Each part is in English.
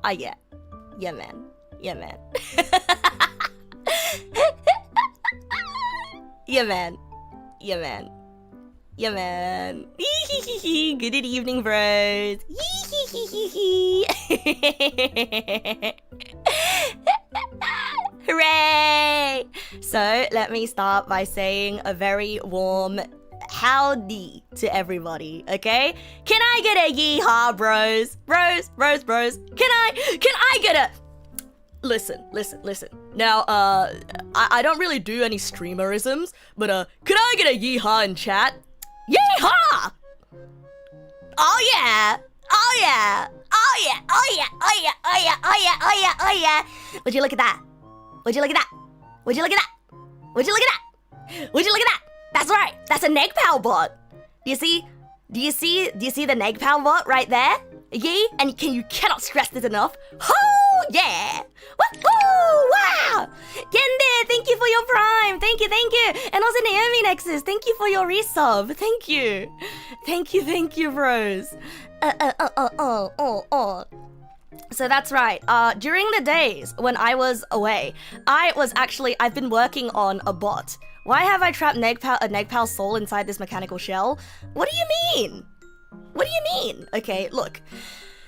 Oh yeah. Yeah, man. Yeah, man. Yeah, man. Yeah, man. Yeah, man. Good evening, bros. Hooray! So, let me start by saying a very warm howdy to everybody, okay? Can I get a yeehaw, bros? Bros. Can I get a... Listen. Now, I don't really do any streamerisms, but, can I get a yeehaw in chat? Yeehaw! Oh yeah! Would you look at that? That's right, that's a Neg bot. Do you see the Neg bot right there? Yeah, and you cannot stress this enough. Oh yeah! Woohoo! Wow! Gende, thank you for your prime. Thank you. And also Naomi Nexus, thank you for your resub. Thank you, bros. So that's right. During the days when I was away, I've been working on a bot. Why have I trapped a Negpal's soul inside this mechanical shell? What do you mean? Okay, look.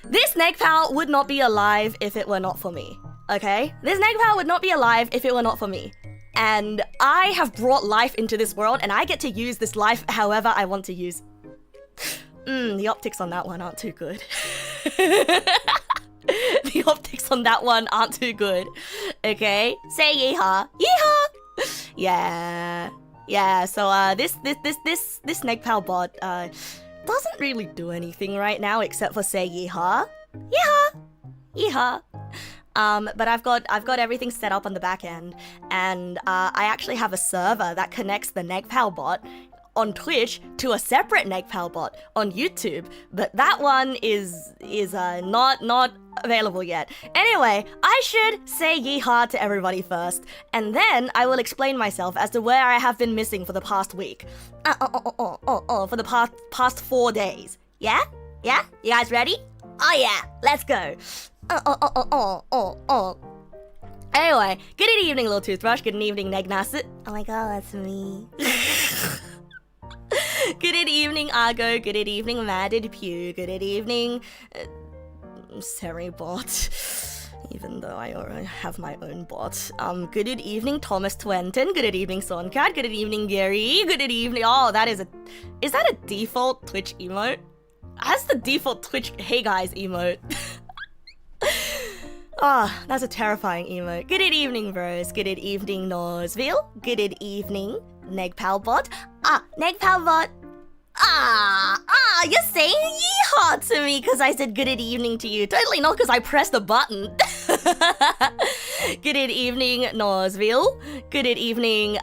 This Negpal would not be alive if it were not for me. Okay? This Negpal would not be alive if it were not for me. And I have brought life into this world, and I get to use this life however I want to use. The optics on that one aren't too good. The optics on that one aren't too good. Okay? Say yeehaw. Yeehaw! Yeah, so this Negpal bot doesn't really do anything right now except for say yeehaw. Yeehaw. But I've got everything set up on the back end, and I actually have a server that connects the Negpal bot on Twitch to a separate Negpal bot on YouTube, but that one is not available yet. Anyway, I should say yeehaw to everybody first, and then I will explain myself as to where I have been missing for the past week. For the past 4 days. Yeah? You guys ready? Oh yeah, let's go. Anyway, good evening, little toothbrush. Good evening, Neg Nass. Oh my god, that's me. Good evening, Argo. Good evening, Madded Pew. Good evening, Seribot. Even though I already have my own bot. Good evening, Thomas Twenton. Good evening, Soncat. Good evening, Gary. Good evening. Oh, is that a default Twitch emote? That's the default Twitch hey guys emote. Ah, that's a terrifying emote. Good evening, bros. Good evening, Nosville. Good evening, Negpalbot. Negpalbot. You're saying yeehaw to me because I said good evening to you. Totally not because I pressed the button. Good evening, Nosville. Good evening,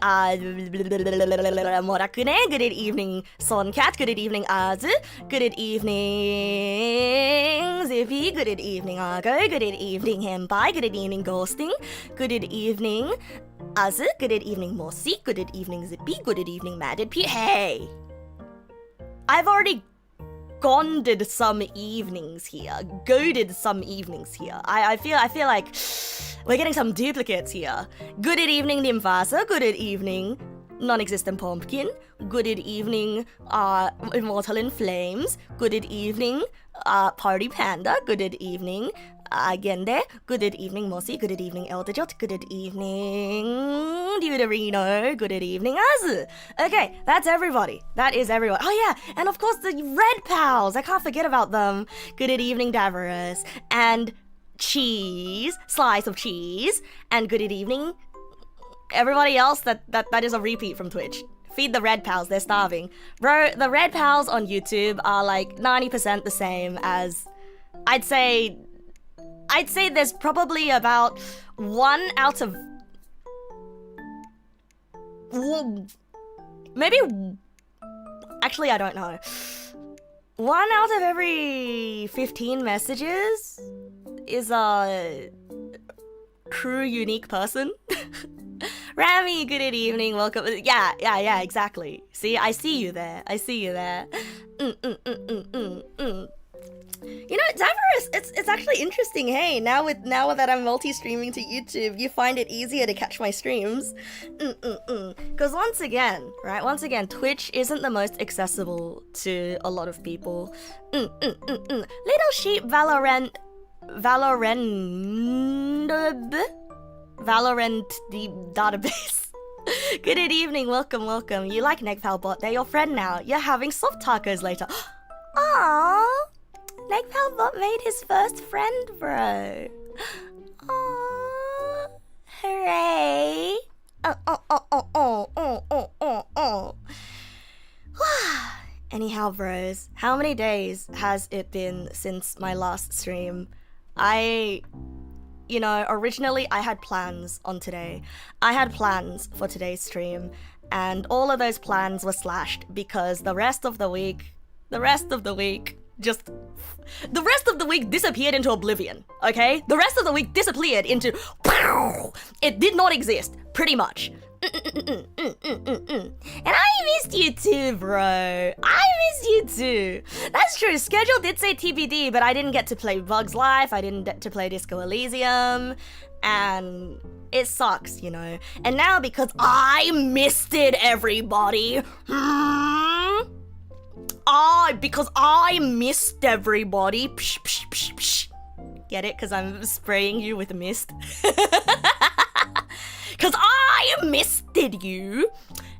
Morakune. Good evening, Soncat. Good evening, Az. Good evening, Zippy. Good evening, Argo. Good evening, Henpai. Good evening, Ghosting. Good evening, Az. Good evening, Mossy. Good evening, Zippy. Good evening, Madded P. Hey! I've already goaded some evenings here. I feel like we're getting some duplicates here. Good evening, Nymphasa. Good evening, non-existent pumpkin. Good evening, Immortal in Flames. Good evening, Party Panda. Good evening, Gende. Good evening, Mossy. Good evening, Elderjot. Good evening, Deuterino. Good evening, Az. Okay, that's everybody. That is everyone. Oh yeah, and of course the red pals. I can't forget about them. Good evening, Davros. And cheese. Slice of cheese. And good evening, everybody else that is a repeat from Twitch. Feed the red pals, they're starving. Bro, the red pals on YouTube are like 90% the same as... I'd say there's probably about 1 out of... Maybe... Actually, I don't know. 1 out of every 15 messages is a true unique person. Rami, good evening, welcome. Yeah, exactly. See, I see you there. You know, Diverse, it's actually interesting, hey, now that I'm multi-streaming to YouTube, you find it easier to catch my streams. Because once again, Twitch isn't the most accessible to a lot of people. Little Sheep Valorant the database. Good evening, welcome. You like Negpalbot, they're your friend now. You're having soft tacos later. Aww, Negpalbot made his first friend, bro. Aww, hooray. Anyhow, bros, how many days has it been since my last stream? Originally I had plans on today. I had plans for today's stream, and all of those plans were slashed because the rest of the week disappeared into oblivion, okay? The rest of the week disappeared into... It did not exist, pretty much. And I missed you too, bro. I missed you too. That's true. Schedule did say TBD, but I didn't get to play Bugs Life. I didn't get to play Disco Elysium. And it sucks, you know. And now because I missed it, everybody. Because I missed everybody. Psh, psh, psh, psh. Get it? Because I'm spraying you with mist. Because I misted you.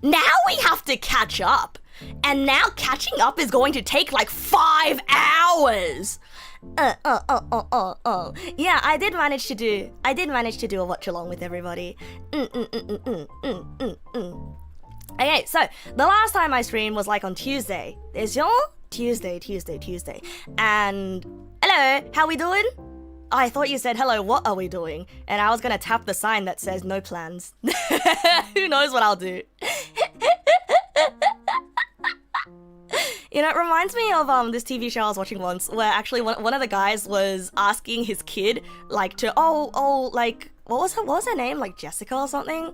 Now we have to catch up. And now catching up is going to take like 5 hours. Yeah, I did manage to do a watch along with everybody. Okay, so the last time I streamed was like on Tuesday. There's your Tuesday. And hello, how we doing? I thought you said, hello, what are we doing? And I was gonna tap the sign that says no plans. Who knows what I'll do? You know, it reminds me of this TV show I was watching once, where actually one of the guys was asking his kid, like, to, like, what was her name? Like Jessica or something?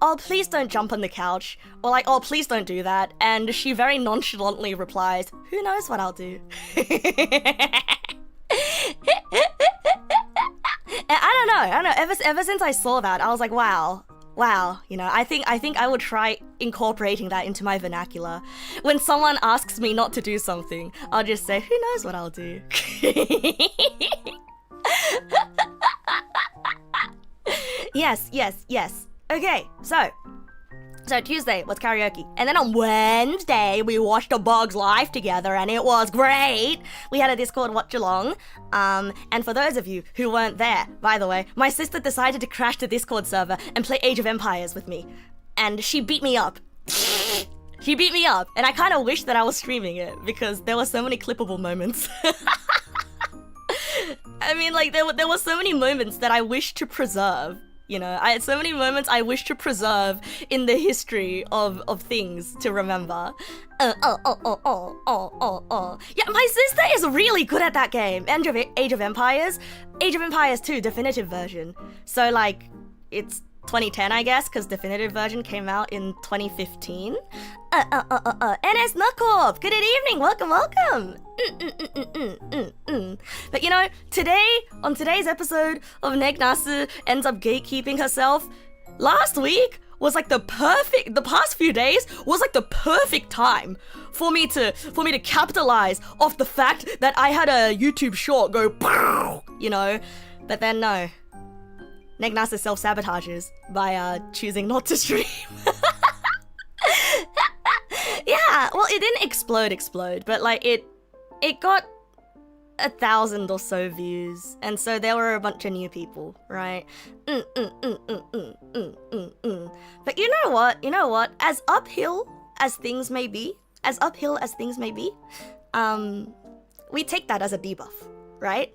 Oh, please don't jump on the couch. Or like, oh, please don't do that. And she very nonchalantly replies, who knows what I'll do? I don't know. Ever since I saw that, I was like, wow. You know, I think I would try incorporating that into my vernacular. When someone asks me not to do something, I'll just say, who knows what I'll do? Yes. Okay, so Tuesday was karaoke, and then on Wednesday we watched a Bugs Life together, and it was great. We had a Discord watch along, and for those of you who weren't there, by the way, my sister decided to crash the Discord server and play Age of Empires with me, and she beat me up. She beat me up, and I kind of wish that I was streaming it because there were so many clippable moments. I mean, like there were so many moments that I wish to preserve. You know, I had so many moments I wish to preserve in the history of things to remember. Yeah, my sister is really good at that game. Age of Empires 2 definitive version. So like, it's 2010, I guess, because definitive version came out in 2015. NS Knuckle, good evening, welcome. But you know, on today's episode of Neg Nass ends up gatekeeping herself. Last week was like the past few days was like the perfect time for me to capitalize off the fact that I had a YouTube short go pow, you know, but then no. Neg Nass self-sabotages by choosing not to stream. Yeah, well, it didn't explode, but like it got 1,000 or so views, and so there were a bunch of new people, right? But you know what? As uphill as things may be, we take that as a debuff, right?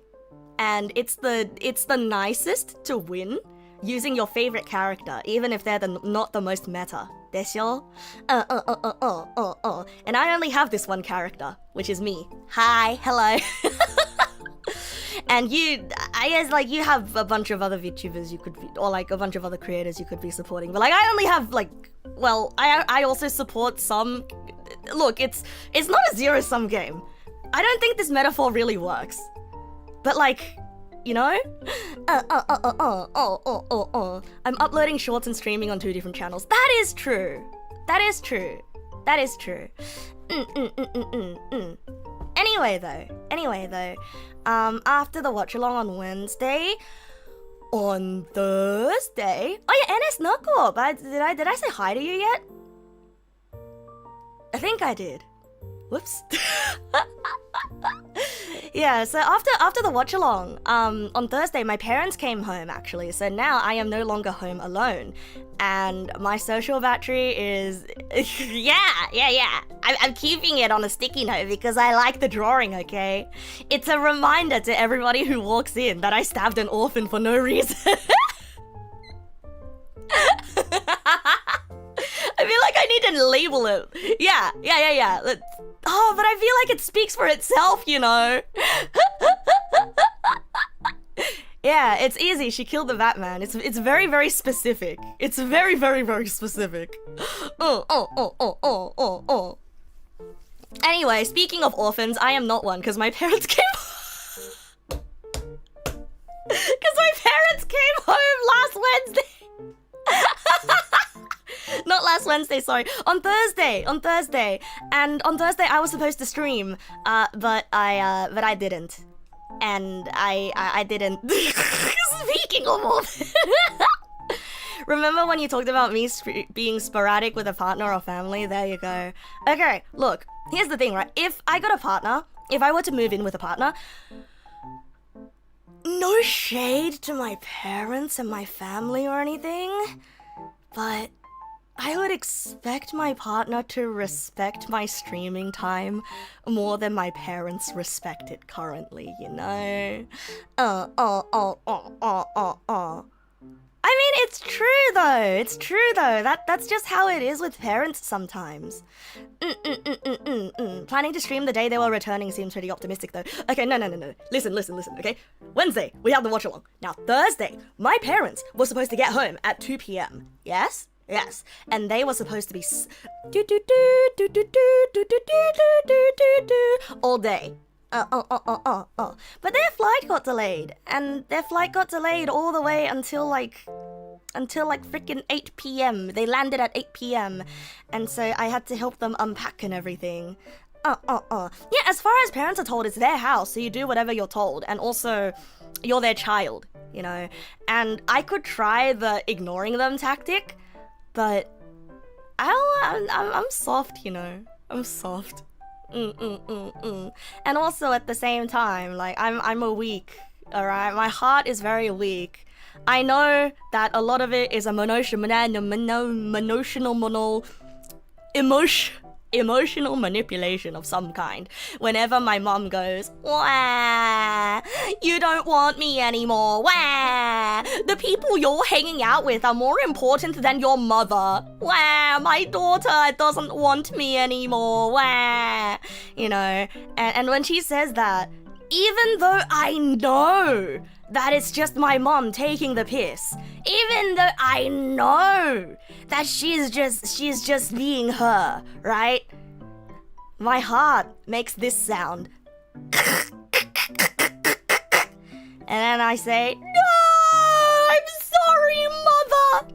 And it's the nicest to win using your favorite character, even if they're not the most meta. Desyo? And I only have this one character, which is me. Hi, hello. And I guess like you have a bunch of other VTubers you could be, or like a bunch of other creators you could be supporting. But like I only have like, well, I also support some. Look, it's not a zero-sum game. I don't think this metaphor really works. But like, you know? I'm uploading shorts and streaming on 2 different channels. That is true. That is true. That is true. Anyway though, after the watch along on Wednesday, on Thursday, oh yeah, NS Knuckle, but did I say hi to you yet? I think I did. Whoops. Yeah, so after the watch along, on Thursday my parents came home actually, so now I am no longer home alone, and my social battery is yeah. I'm keeping it on a sticky note because I like the drawing. Okay, it's a reminder to everybody who walks in that I stabbed an orphan for no reason. I feel like I need to label it. Yeah. Oh, but I feel like it speaks for itself, you know? Yeah, it's easy. She killed the Batman. It's very, very specific. It's very, very, very specific. Anyway, speaking of orphans, I am not one because my parents came home last Wednesday. Not last Wednesday, sorry. On Thursday. And on Thursday I was supposed to stream, but I didn't. And I didn't. Speaking of all, remember when you talked about me being sporadic with a partner or family? There you go. Okay, look. Here's the thing, right? If I got a partner, if I were to move in with a partner, no shade to my parents and my family or anything, but I would expect my partner to respect my streaming time more than my parents respect it currently, you know? I mean, it's true though. That's just how it is with parents sometimes. Planning to stream the day they were returning seems pretty optimistic though. Okay, no. Listen, okay? Wednesday, we had the watch along. Now, Thursday, my parents were supposed to get home at 2 p.m. Yes. And they were supposed to be all day. But their flight got delayed, and their flight got delayed all the way until like freaking 8 p.m. They landed at 8 p.m. and so I had to help them unpack and everything. Yeah, as far as parents are told, it's their house, so you do whatever you're told, and also you're their child, you know. And I could try the ignoring them tactic, but I'm soft, you know. I'm soft. And also at the same time, like I'm a weak, alright? My heart is very weak. I know that a lot of it is a emotional manipulation of some kind. Whenever my mom goes, wah, you don't want me anymore, wah, the people you're hanging out with are more important than your mother, wah, my daughter doesn't want me anymore, wah, you know, and when she says that, even though I know that it's just my mom taking the piss, even though I know that she's just being her, right? My heart makes this sound. And then I say, no, I'm sorry, mother,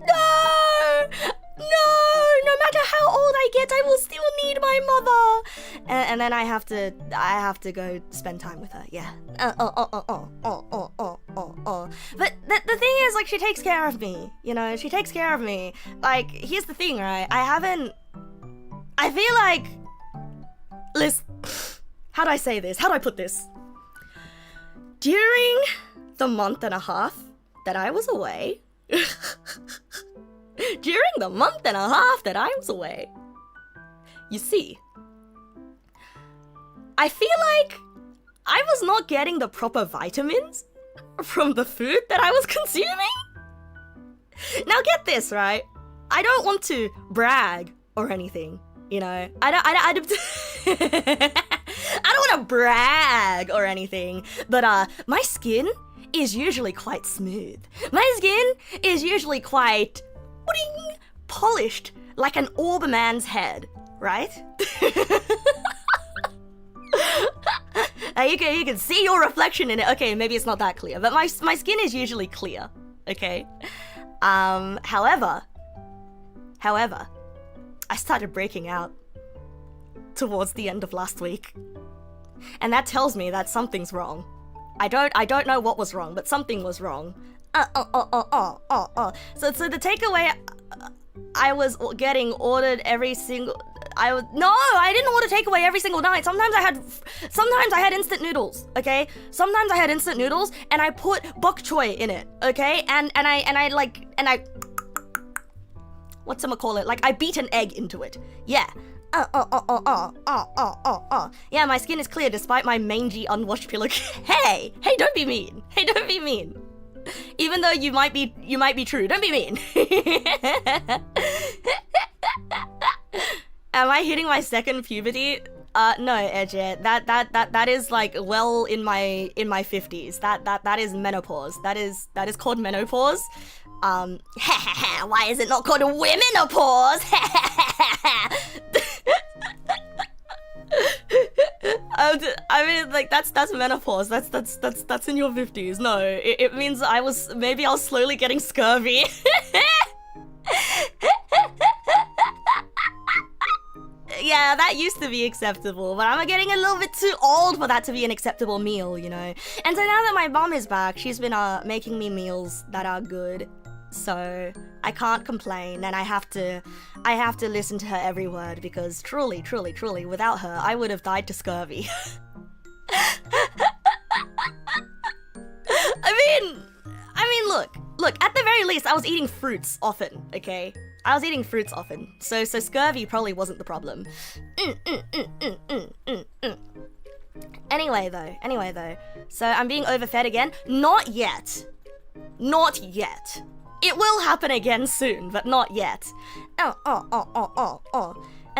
no matter how old I get, I will still need my mother. And then I have to go spend time with her, yeah. But the thing is, like, she takes care of me, you know, she takes care of me. Like, here's the thing, right? I feel like, listen, how do I say this? How do I put this? During the month and a half that I was away, you see, I feel like I was not getting the proper vitamins from the food that I was consuming. Now get this, right? I don't want to brag or anything, you know. I don't want to brag or anything, but my skin is usually quite smooth. My skin is usually quite polished, like an Orberman's head, right? You can see your reflection in it. Okay, maybe it's not that clear, but my skin is usually clear. Okay. However, I started breaking out towards the end of last week, and that tells me that something's wrong. I don't know what was wrong, but something was wrong. So the takeaway, I was getting ordered every single. I didn't order takeaway every single night. Sometimes I had instant noodles. Okay, sometimes I had instant noodles, and I put bok choy in it. Okay, and I whatchamacallit, like I beat an egg into it. Yeah. Yeah, my skin is clear despite my mangy, unwashed pillow. Hey, don't be mean. Hey, don't be mean. Even though you might be true. Don't be mean. Am I hitting my second puberty? No, Edge. That is like well in my 50s. That is menopause. That is called menopause. Why is it not called womenopause? I mean, like that's menopause. That's in your 50s. No, it means I was slowly getting scurvy. Yeah, that used to be acceptable, but I'm getting a little bit too old for that to be an acceptable meal, you know? And so now that my mom is back, she's been making me meals that are good. So I can't complain, and I have to listen to her every word, because truly, without her, I would have died to scurvy. I mean, look, at the very least, I was eating fruits often, okay? I was eating fruits often, so scurvy probably wasn't the problem. Anyway though, so I'm being overfed again? Not yet. It will happen again soon, but not yet. And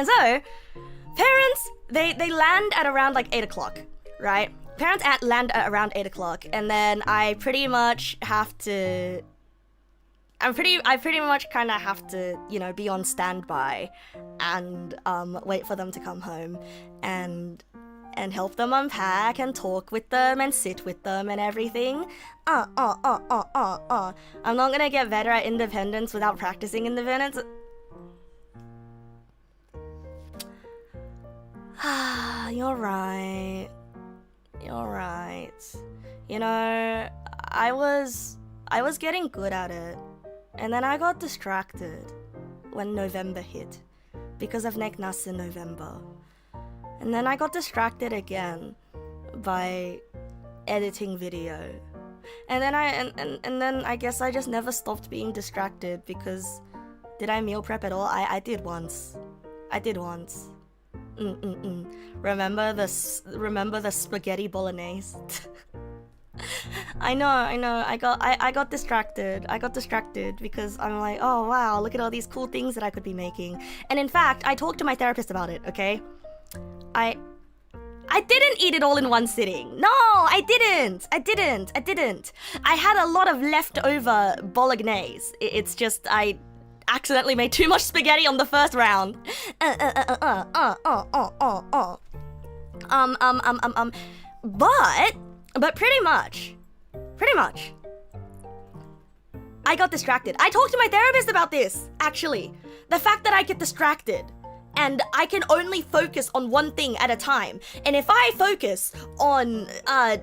so, parents, they land at around like 8 o'clock, right? Parents land at around 8 o'clock, and then I pretty much have to... I pretty much kind of have to, you know, be on standby and wait for them to come home and help them unpack and talk with them and sit with them and everything. I'm not gonna get better at independence without practicing independence. You're right. You know, I was getting good at it. And then I got distracted when November hit because of Neg na스 in November. And then I got distracted again by editing video. And then I guess I just never stopped being distracted because did I meal prep at all? I did once. Remember the spaghetti bolognese? I know. I got distracted. Because I'm like, oh wow, look at all these cool things that I could be making. And in fact, I talked to my therapist about it, okay? I didn't eat it all in one sitting. No, I didn't. I had a lot of leftover bolognese. It's just I accidentally made too much spaghetti on the first round. But pretty much, I got distracted. I talked to my therapist about this, actually. The fact that I get distracted and I can only focus on one thing at a time. And if I focus on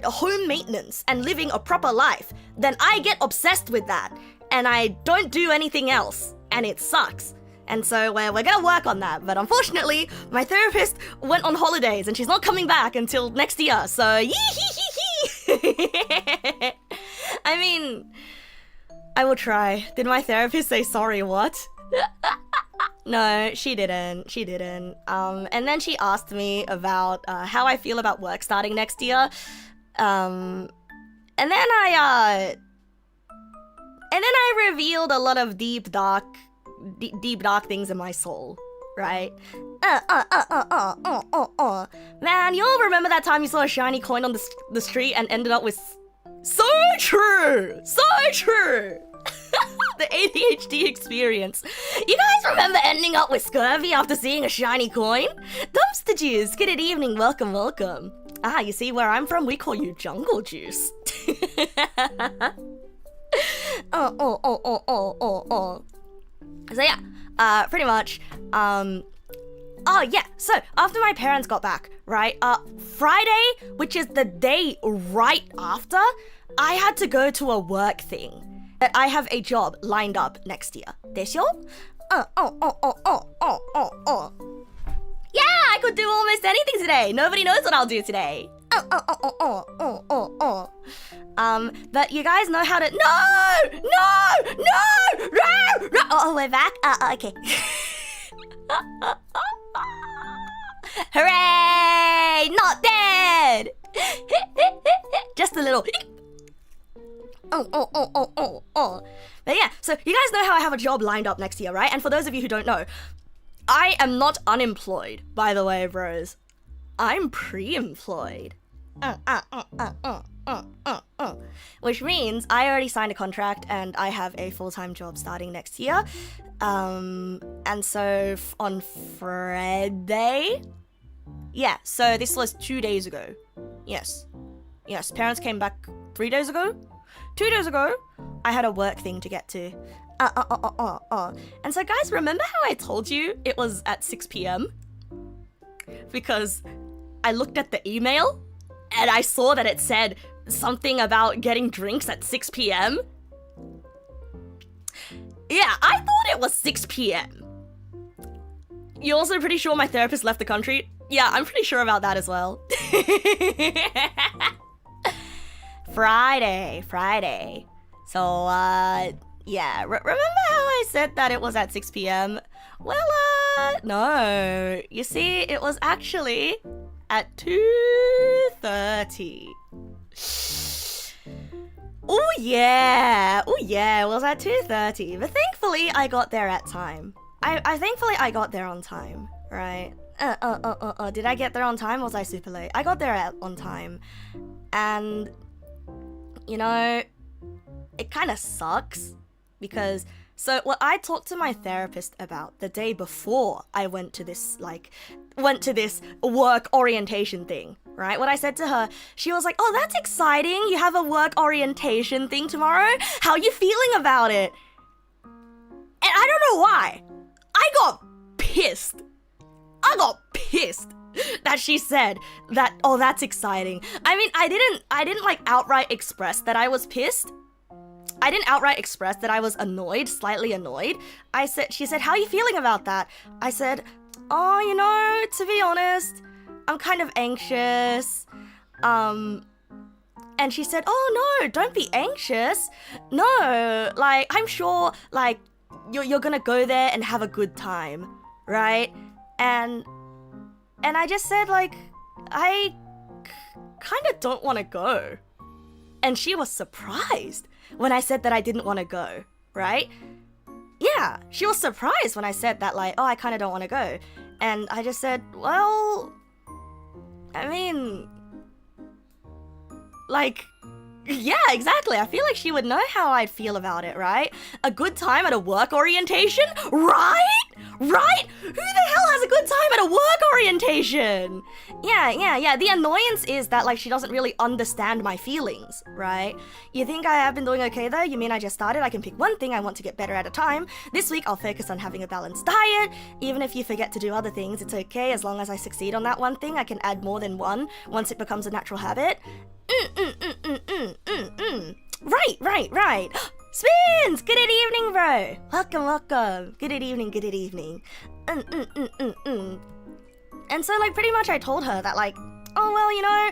home maintenance and living a proper life, then I get obsessed with that and I don't do anything else, and it sucks. And so we're gonna work on that, but unfortunately, my therapist went on holidays and she's not coming back until next year, so I mean, I will try. Did my therapist say sorry, what? No, she didn't. And then she asked me about how I feel about work starting next year. And then I revealed a lot of deep dark things in my soul, right? Man, you'll remember that time you saw a shiny coin on the street and ended up with... So true! The ADHD experience. You guys remember ending up with scurvy after seeing a shiny coin? Dumpster Juice, good evening, welcome. Ah, you see, where I'm from, we call you jungle juice. So yeah, pretty much, oh yeah, so after my parents got back, right, Friday, which is the day right after, I had to go to a work thing. That I have a job lined up next year. でしょ? Yeah, I could do almost anything today. Nobody knows what I'll do today. But you guys know how to... No! Oh, we're back? Okay. Hooray! Not dead! Just a little... But yeah, so you guys know how I have a job lined up next year, right? And for those of you who don't know, I am not unemployed, by the way, bros. I'm pre-employed. Which means I already signed a contract and I have a full-time job starting next year. And so on Friday... Yeah, so this was 2 days ago. Yes, parents came back 3 days ago? 2 days ago, I had a work thing to get to. And so guys, remember how I told you it was at 6 p.m? Because I looked at the email and I saw that it said something about getting drinks at 6 p.m. Yeah, I thought it was 6 p.m. You're also pretty sure my therapist left the country? Yeah, I'm pretty sure about that as well. Friday. So, yeah, remember how I said that it was at 6 p.m? Well, no. You see, it was actually at 2:30. Oh yeah, it was at 2:30. But thankfully, I got there at time. Thankfully, I got there on time, right? Did I get there on time or was I super late? I got there on time. And... you know, it kind of sucks because, so what I talked to my therapist about the day before I went to this work orientation thing, right? What I said to her, she was like, oh, that's exciting. You have a work orientation thing tomorrow. How are you feeling about it? And I don't know why. I got pissed that she said that, oh, that's exciting. I mean, I didn't like outright express that I was pissed. I didn't outright express that I was annoyed, slightly annoyed. She said, how are you feeling about that? I said, oh, you know, to be honest, I'm kind of anxious. And she said, oh no, don't be anxious. No, like, I'm sure, like, you're gonna go there and have a good time, right? And I just said, like, I kind of don't want to go. And she was surprised when I said that I didn't want to go, right? Yeah, she was surprised when I said that, like, oh, I kind of don't want to go. And I just said, well, I mean, like, yeah, exactly. I feel like she would know how I'd feel about it, right? A good time at a work orientation? Right? Who the hell has a good time at a work orientation? Yeah. The annoyance is that, like, she doesn't really understand my feelings, right? You think I have been doing okay though? You mean I just started? I can pick one thing I want to get better at a time. This week I'll focus on having a balanced diet. Even if you forget to do other things, it's okay. As long as I succeed on that one thing, I can add more than one once it becomes a natural habit. Right. Spins! Good evening, bro. Welcome. Good evening. And so, like, pretty much I told her that, like, oh, well, you know,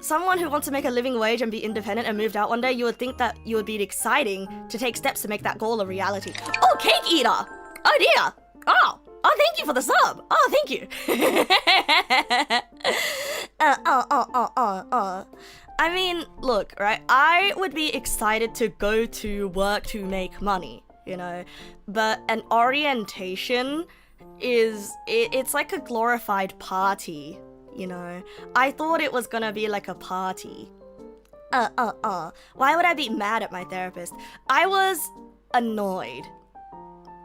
someone who wants to make a living wage and be independent and moved out one day, you would think that you would be exciting to take steps to make that goal a reality. Oh, cake eater! Oh, dear! Oh, thank you for the sub! Oh, thank you! I mean, look, right, I would be excited to go to work to make money, you know, but an orientation it's like a glorified party, you know. I thought it was gonna be like a party. Why would I be mad at my therapist? I was annoyed.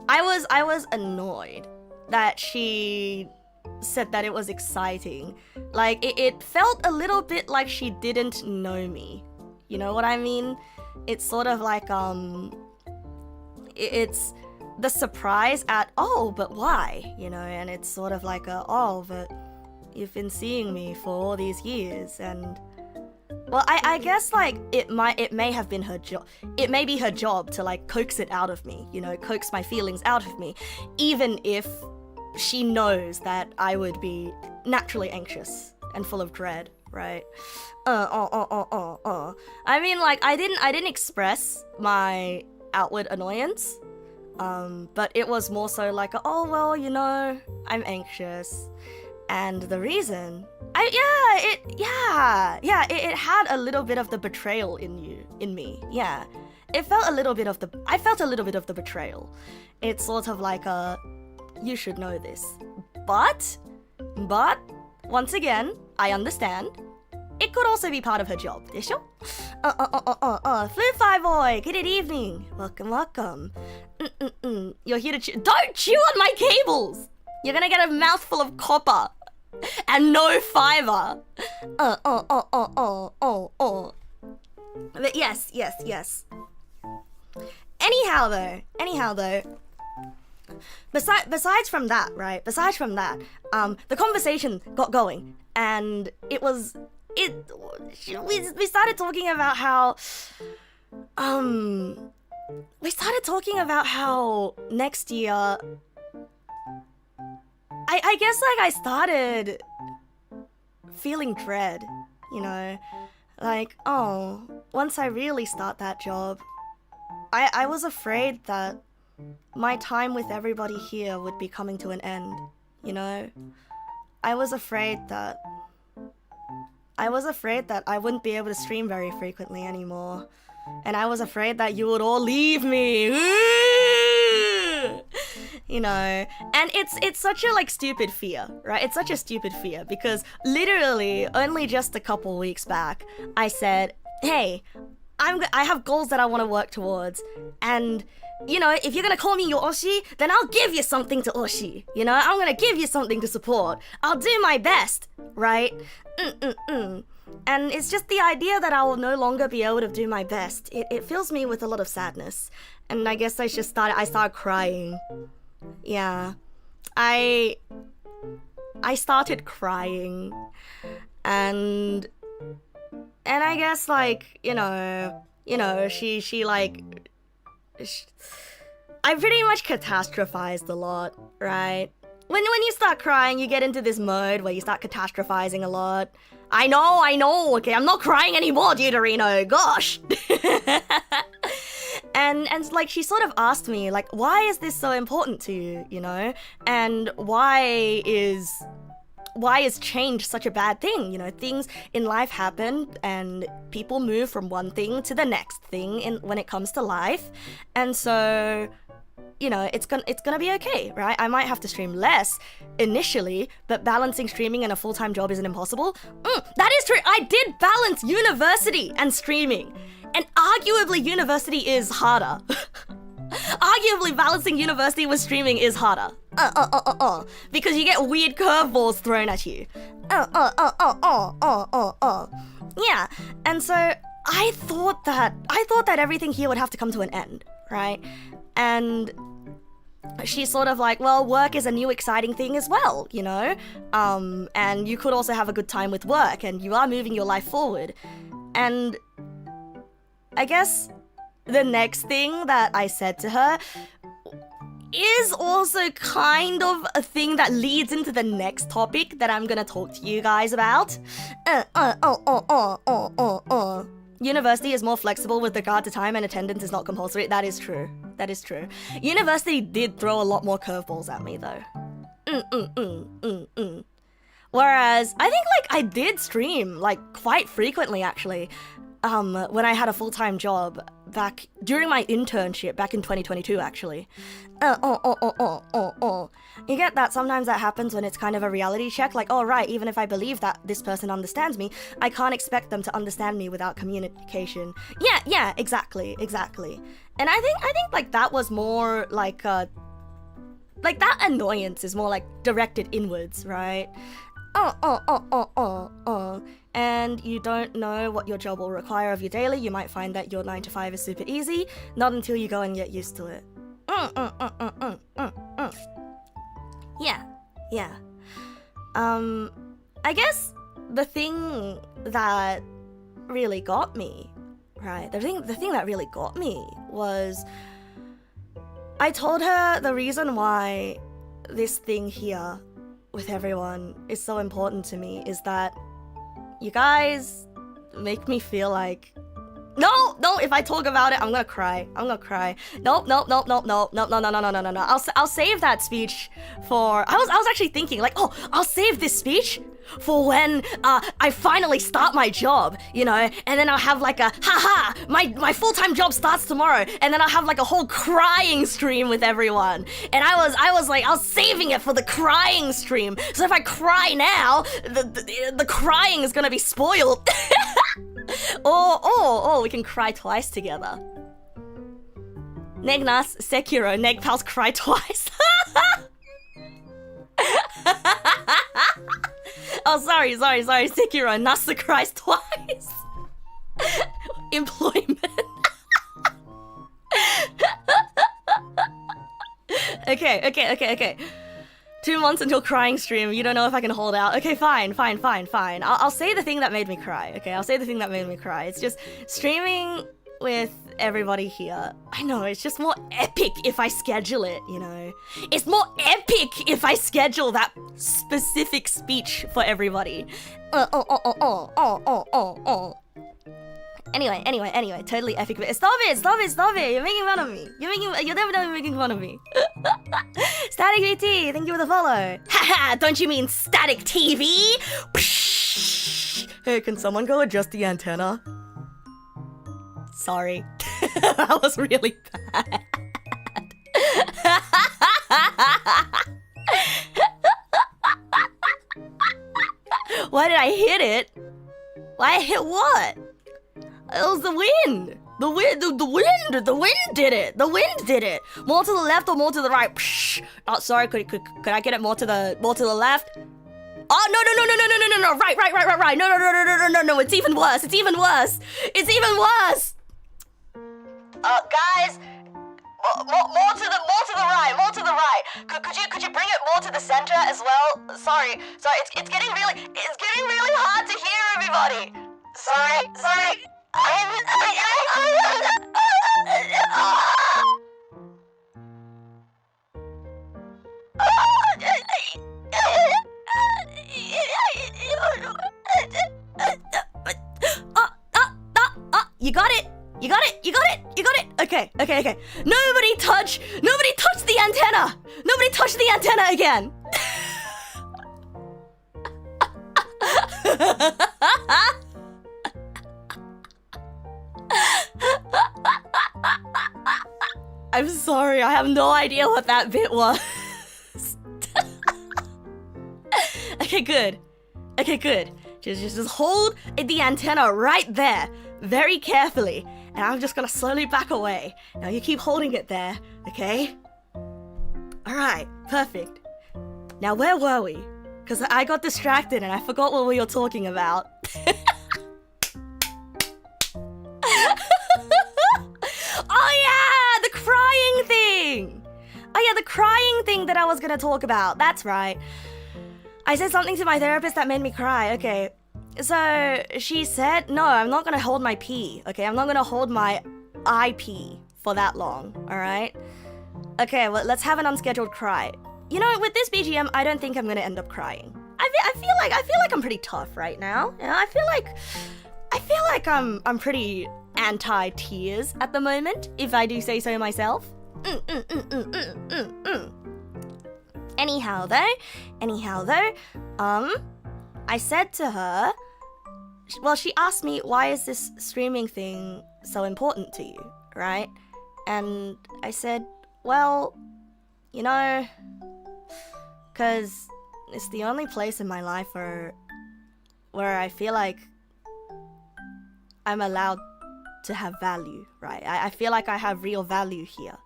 I was annoyed that she said that it was exciting. Like, it felt a little bit like she didn't know me. You know what I mean? It's sort of like, it's the surprise at, oh, but why? You know, and it's sort of like oh, but you've been seeing me for all these years, and... Well, I guess, like, it may have been her job. It may be her job to, like, coax it out of me, you know, coax my feelings out of me, even if she knows that I would be naturally anxious and full of dread, right? I mean, like, I didn't express my outward annoyance, but it was more so like, oh, well, you know, I'm anxious. And the reason, it had a little bit of the betrayal in me. Yeah, I felt a little bit of the betrayal. It's sort of like you should know this, but once again, I understand. It could also be part of her job, でしょ? Flufy boy, good evening. Welcome. You're here to don't chew on my cables. You're gonna get a mouthful of copper and no fiber. But yes. Anyhow though. Besides from that, right? The conversation got going, and we started talking about how next year, I guess, like, I started feeling dread, you know, like, oh, once I really start that job, I was afraid that my time with everybody here would be coming to an end, you know? I was afraid that I wouldn't be able to stream very frequently anymore. And I was afraid that you would all leave me. You know, and it's such a, like, stupid fear, right? It's such a stupid fear because literally only just a couple weeks back, I said, hey, I have goals that I want to work towards, and, you know, if you're gonna call me your Oshi, then I'll give you something to Oshi, you know? I'm gonna give you something to support. I'll do my best, right? And it's just the idea that I will no longer be able to do my best. It fills me with a lot of sadness. And I guess I started crying. Yeah. I started crying. And I guess, like, you know, she like... I pretty much catastrophized a lot, right? When you start crying, you get into this mode where you start catastrophizing a lot. I know, okay, I'm not crying anymore, Deuterino, gosh! And like, she sort of asked me, like, why is this so important to you, you know? And why is change such a bad thing? You know, things in life happen and people move from one thing to the next thing when it comes to life. And so, you know, it's gonna be okay, right? I might have to stream less initially, but balancing streaming and a full-time job isn't impossible. That is true. I did balance university and streaming, and arguably university is harder. Arguably balancing university with streaming is harder. Because you get weird curveballs thrown at you. Yeah, and so I thought that everything here would have to come to an end, right? And she's sort of like, well, work is a new exciting thing as well, you know? And you could also have a good time with work, and you are moving your life forward. And I guess the next thing that I said to her is also kind of a thing that leads into the next topic that I'm gonna talk to you guys about. University is more flexible with regard to time, and attendance is not compulsory. That is true. University did throw a lot more curveballs at me, though. Whereas, I think, like, I did stream, like, quite frequently, actually, when I had a full-time job back during my internship back in 2022, actually. You get that sometimes that happens when it's kind of a reality check, like, oh right, even if I believe that this person understands me, I can't expect them to understand me without communication. Yeah, exactly. And I think like that was more like like that annoyance is more like directed inwards, right? And you don't know what your job will require of you daily. You might find that your 9 to 5 is super easy, not until you go and get used to it. Yeah. I guess the thing that really got me, right? The thing that really got me was I told her the reason why this thing here with everyone is so important to me is that you guys make me feel like no, if I talk about it, I'm gonna cry. No. I'll save that speech for. I was actually thinking like, oh, I'll save this speech for when I finally start my job, you know, and then I'll have like a haha, my full-time job starts tomorrow, and then I'll have like a whole crying stream with everyone. And I was saving it for the crying stream. So if I cry now, the crying is gonna be spoiled. Or we can cry twice together. Neg Nass, Sekiro, Neg Pals cry twice. Oh, sorry, Sekiro, Nasa cries twice. Employment. Okay. 2 months until crying stream. You don't know if I can hold out. Okay, fine. I'll say the thing that made me cry. Okay, I'll say the thing that made me cry. It's just streaming with everybody here. I know, it's just more epic if I schedule it, you know. It's more epic if I schedule that specific speech for everybody. Anyway, totally epic. Stop it! You're making fun of me. You're definitely making fun of me. Static VT, thank you for the follow. Haha, don't you mean static TV? Hey, can someone go adjust the antenna? Sorry. That was really bad. Why did I hit it? Why I hit what? It was the wind. The wind did it. The wind did it. More to the left or more to the right? Oh, sorry. Could I get it more to the left? Oh, no. Right. No. It's even worse. Guys, more to the right. Could you bring it more to the center as well? Sorry. It's getting really hard to hear everybody. Sorry. You got it. Okay. Nobody touch the antenna. Nobody touch the antenna again. I'm sorry, I have no idea what that bit was. Okay, good. Just hold the antenna right there, very carefully, and I'm just gonna slowly back away. Now you keep holding it there, okay? Alright, perfect. Now where were we? Because I got distracted and I forgot what we were talking about. The crying thing that I was gonna talk about. That's right. I said something to my therapist that made me cry. Okay. So she said, no, I'm not gonna hold my pee. Okay, I'm not gonna hold my IP for that long. Alright? Okay, well, let's have an unscheduled cry. You know, with this BGM, I don't think I'm gonna end up crying. I feel like I'm pretty tough right now. You know, I feel like I'm pretty anti-tears at the moment, if I do say so myself. Anyhow though, I said to her, well, she asked me, why is this streaming thing so important to you, right? And I said, well, you know, because it's the only place in my life where I feel like I'm allowed to have value, right? I feel like I have real value here.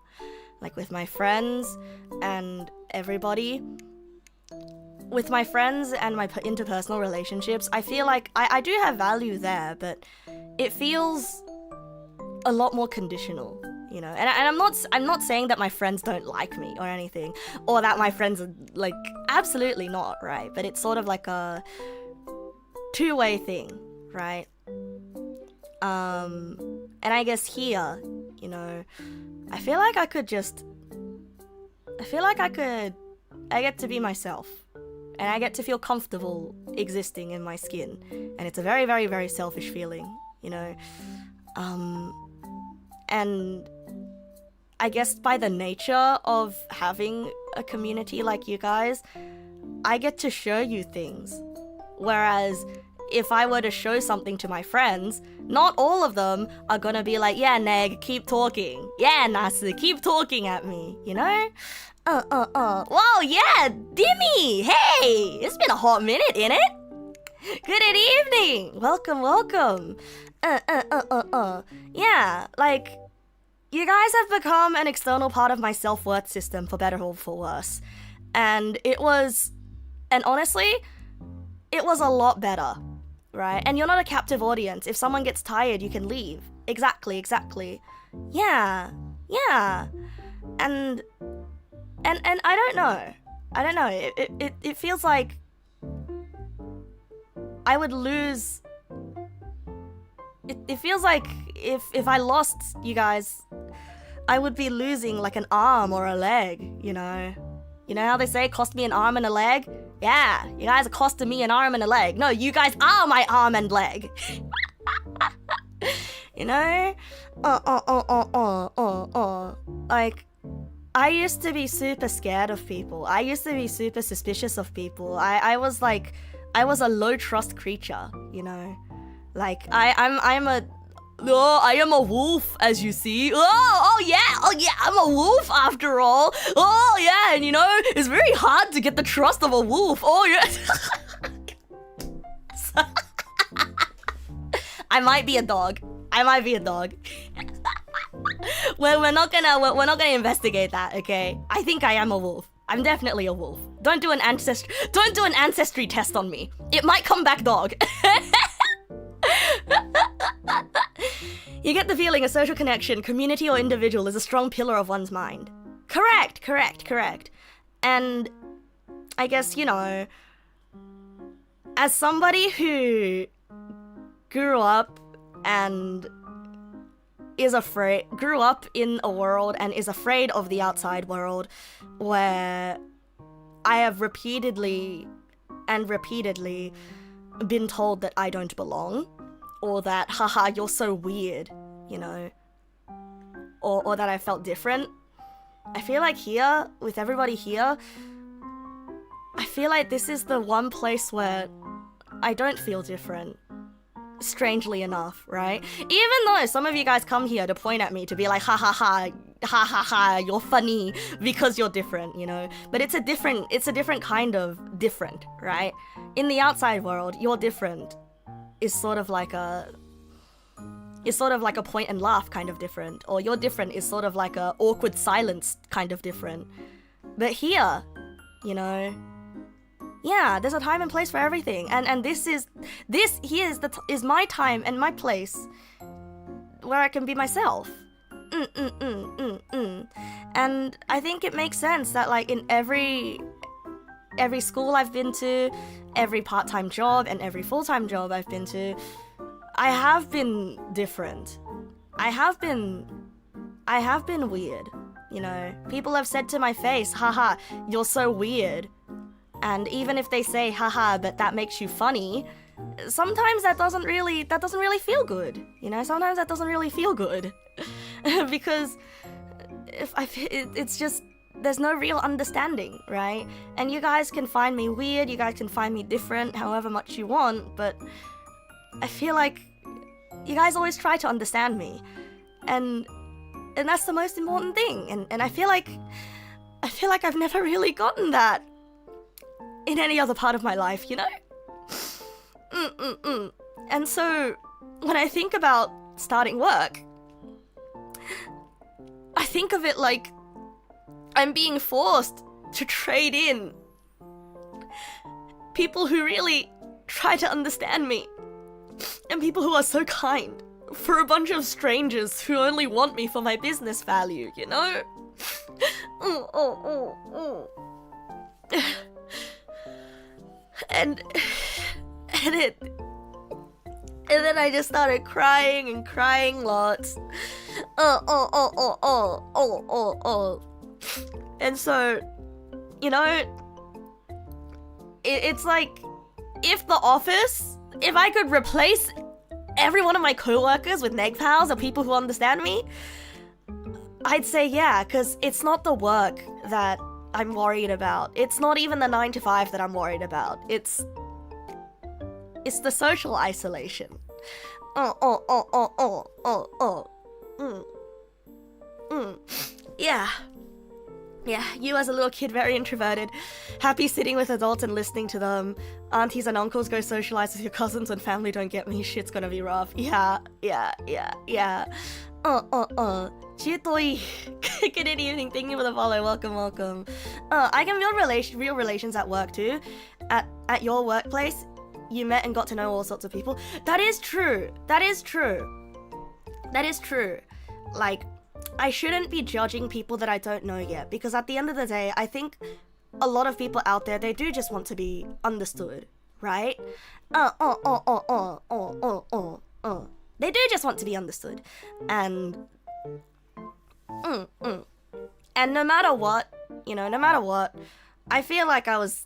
like with my friends and everybody. With my friends and my interpersonal relationships, I feel like I do have value there, but it feels a lot more conditional, you know. And I'm not saying that my friends don't like me or anything, or that my friends are like, absolutely not, right? But it's sort of like a two-way thing, right? And I guess here, you know, I feel like I get to be myself. And I get to feel comfortable existing in my skin. And it's a very, very, very selfish feeling, you know. And I guess by the nature of having a community like you guys, I get to show you things. Whereas if I were to show something to my friends, not all of them are gonna be like, yeah, Neg, keep talking. Yeah, Nasu, keep talking at me, you know? Whoa, yeah, Dimmy! Hey! It's been a hot minute, innit? Good evening! Welcome. Yeah, like, you guys have become an external part of my self-worth system, for better or for worse. And honestly, it was a lot better, right? And you're not a captive audience. If someone gets tired, you can leave. Exactly. Yeah. And I don't know. It feels like I would lose. It feels like if I lost you guys, I would be losing like an arm or a leg, you know? You know how they say cost me an arm and a leg? Yeah, you guys are costing me an arm and a leg. No, you guys are my arm and leg. You know? Like, I used to be super scared of people. I used to be super suspicious of people. I was a low trust creature, you know? Like, I am a wolf, as you see. Oh yeah, I'm a wolf after all. Oh yeah, and you know, it's very hard to get the trust of a wolf. Oh yeah. I might be a dog. We're not gonna investigate that, okay? I think I am a wolf. I'm definitely a wolf. Don't do an ancestry test on me. It might come back dog. You get the feeling a social connection, community or individual is a strong pillar of one's mind. Correct. And I guess, you know, as somebody who grew up in a world and is afraid of the outside world, where I have repeatedly been told that I don't belong, or that, haha, you're so weird, you know, or that I felt different. I feel like here, with everybody here, I feel like this is the one place where I don't feel different. Strangely enough, right? Even though some of you guys come here to point at me to be like, ha ha ha, you're funny because you're different, you know? But it's a different kind of different, right? In the outside world, you're different is sort of like a point and laugh kind of different, or you're different is sort of like a awkward silence kind of different. But here, you know, yeah, there's a time and place for everything, and this is my time and my place where I can be myself. And I think it makes sense that, like, in every school I've been to, every part-time job and every full-time job I've been to, I have been different. I have been weird, you know. People have said to my face, haha, you're so weird. And even if they say, haha, but that makes you funny, sometimes that doesn't really feel good, you know. Sometimes that doesn't really feel good. Because it's just, there's no real understanding, right? And you guys can find me weird, you guys can find me different, however much you want, but I feel like you guys always try to understand me, and that's the most important thing. And I feel like I've never really gotten that in any other part of my life, you know? And so when I think about starting work, I think of it like I'm being forced to trade in people who really try to understand me and people who are so kind for a bunch of strangers who only want me for my business value, you know? And then I just started crying and crying lots. And so, you know, it's like, if I could replace every one of my co-workers with neg pals or people who understand me, I'd say yeah, because it's not the work that I'm worried about. It's not even the 9 to 5 that I'm worried about. It's the social isolation. Yeah. Yeah, you as a little kid, very introverted, happy sitting with adults and listening to them. Aunties and uncles go socialize with your cousins when family don't get me. Shit's gonna be rough. Yeah. Chitoi. Good evening, thank you for the follow, welcome. I can build real relations at work too. At your workplace, you met and got to know all sorts of people. That is true. Like, I shouldn't be judging people that I don't know yet, because at the end of the day, I think a lot of people out there, they do just want to be understood, right? They do just want to be understood. And no matter what, I feel like I was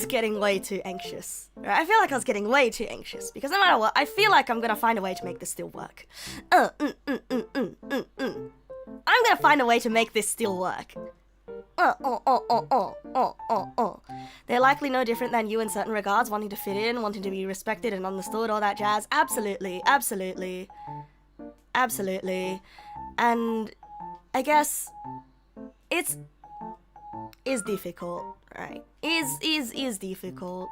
getting way too anxious. Right? I feel like I was getting way too anxious because no matter what, I feel like I'm gonna find a way to make this still work. I'm gonna find a way to make this still work. They're likely no different than you in certain regards, wanting to fit in, wanting to be respected and understood, all that jazz. Absolutely. And I guess is difficult, right? Is difficult.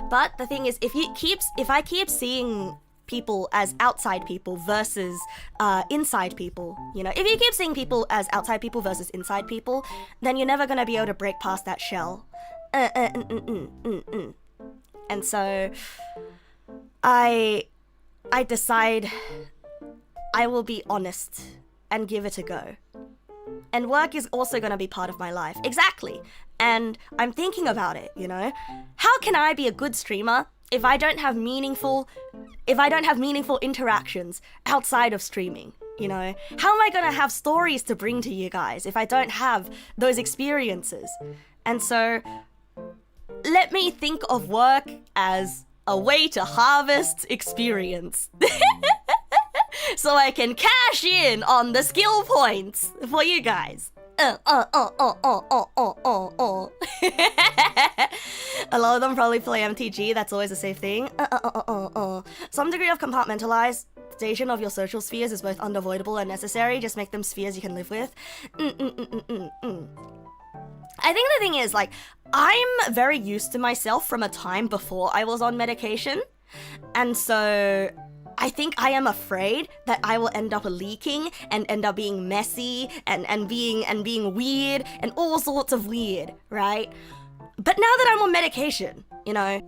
But the thing is, if I keep seeing people as outside people versus inside people, you know, if you keep seeing people as outside people versus inside people, then you're never gonna be able to break past that shell. And so I decide I will be honest and give it a go. And work is also going to be part of my life. Exactly. And I'm thinking about it, you know? How can I be a good streamer if I don't have meaningful interactions outside of streaming, you know? How am I going to have stories to bring to you guys if I don't have those experiences? And so let me think of work as a way to harvest experience. So I can cash in on the skill points for you guys. A lot of them probably play MTG, that's always a safe thing. Some degree of compartmentalization of your social spheres is both unavoidable and necessary. Just make them spheres you can live with. I think the thing is, like, I'm very used to myself from a time before I was on medication. And so I think I am afraid that I will end up leaking and end up being messy and being weird and all sorts of weird, right? But now that I'm on medication, you know,